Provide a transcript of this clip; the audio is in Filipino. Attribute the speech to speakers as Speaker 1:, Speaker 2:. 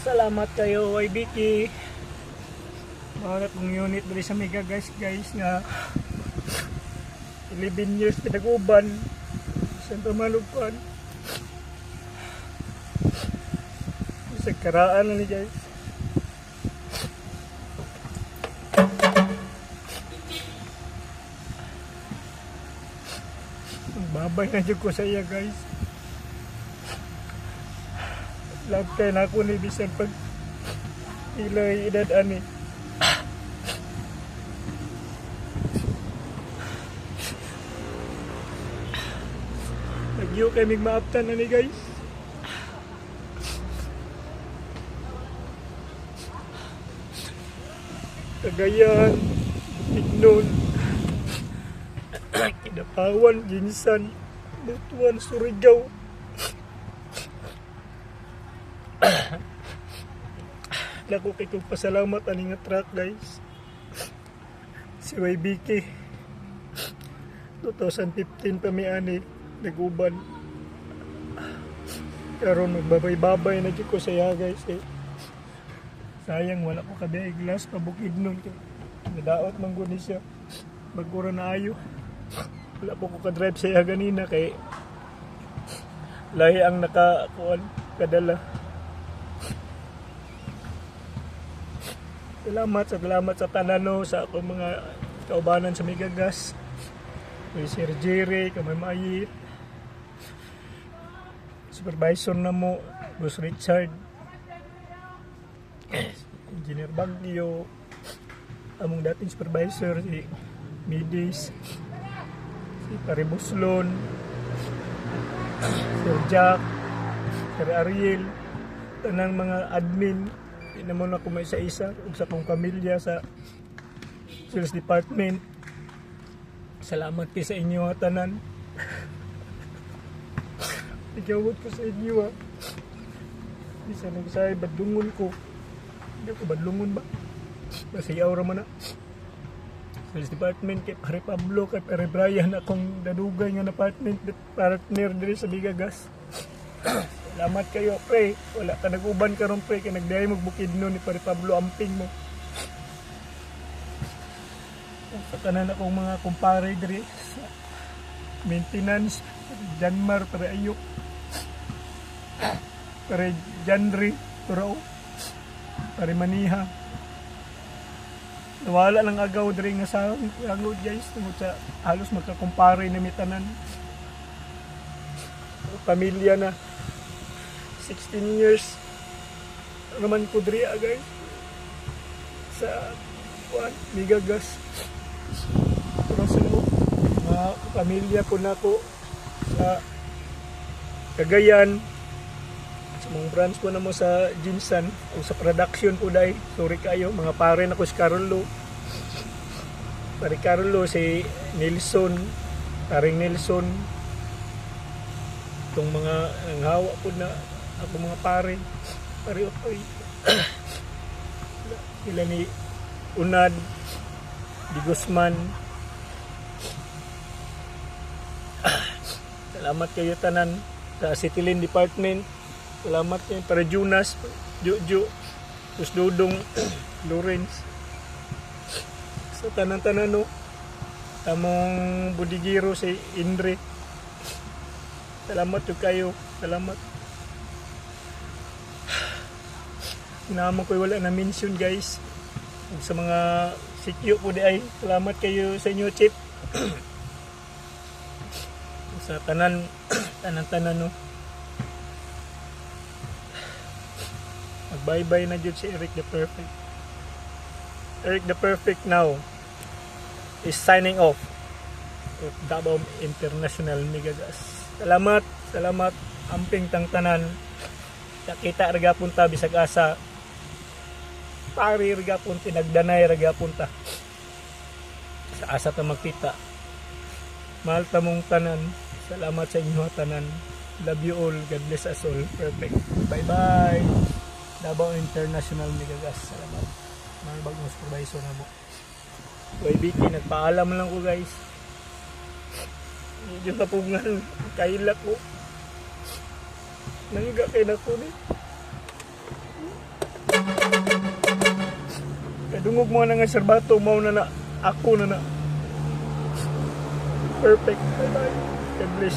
Speaker 1: Salamat kayo kay Vicky. Mga kong unit dali sa Mega guys nga 11 years pinag-uban sa Tamalugpan. Sa karaan na ni guys. Babay na dyan ko sa iya guys. Love kayo na ako ni bisan pag ilay edad ani. Nagyo kay mig maaptan na ni guys. Cagayan, Tignon, Kidapawan, Ginsan, Butuan, Surigao. Naku kay kong pasalamat ani nga truck guys. Si YBK 2015 pa mi ani naguban. Karon magbabay-babay na gyud ko sa iya guys eh. Sayang wala ko kabay glass pabukid nun kay nadaot man gud ni siya. Bagura na ayo. Wala po ko ka-drive sa iya ganina kay lahi ang nakakuan kadala. Salamat sa tanano sa akong mga kaubanan sa Migagas. Kay Sir Jerry, kamay Mayit. Supervisor na mo, Boss Richard. Engineer Bagyo. Among dating supervisor, si Midis. Si Paribuslon. Sir Jack. Sir Ariel. Tanang mga admin. Hindi naman ako may isa-isa sa kong pamilya sa sales department. Salamat kayo sa inyo ha, tanan. Igawad ko sa inyo ha. Bisa nagsay, badlungon ko. Hindi ako badlungon ba? Masiyaw raman na. Sales department kay Pare Pablo, kay Pare Brian, akong dadugay nga na partner diri sa Bigagas. Salamat kayo, pre. Wala ka nag-uban karon pre, kaya nagdahay magbukid nun ni Pare Pablo amping mo. Sa kanan akong mga kumpare diri sa maintenance, Janmar, Pare Ayok, Pare Janry, Turao, Pare Maniha. Nawala lang agaw diri nga sa angod guys, tungod sa halos magkakumpare na mitanan. Pamilya na. 16 years naman ko diri guys sa Migagas. Pero sa mga pamilya po na ko sa Cagayan, sa mga branch po na mo sa Jinsan o sa production po dahil sorry kayo mga pare na ko si Carlo, Pare Carlo, si Nelson, Paring Nelson, itong mga nanghawa po na ako mga pare otoy. Sila ni Unad, Di Guzman. Salamat kayo tanan sa Citylin Department. Salamat kayo para Jonas, Jojo, Tus Dudong, Lawrence. Sa tanan-tanan no. Among budigiro si Indre. Salamat yung kayo. Salamat. Naman ko wala na mention guys. Sa mga sikyo po di ay. Salamat kayo sa inyo, Chip. Sa tanan no. Mag-bye-bye na dyan si Eric the Perfect. Eric the Perfect now is signing off with Davao International Migagas. Salamat amping tang tanan. Nakita raga punta bisag asa. Pari raga punta nagdanay raga punta. Sa asa ta magkita. Mahal ta mong tanan. Salamat sa inyo tanan. Love you all. God bless us all. Perfect. Bye-bye. Davao International Migagas. Salamat. Mga bagong supervisor na mo. YBK, nagpaalam lang ko guys. Medyo kapungan. Kailak ko. Nangiga kayo na ko ni. Dungog mo na nga Sir Bato, mao na na, ako na na. Perfect. Bye bye. God bless.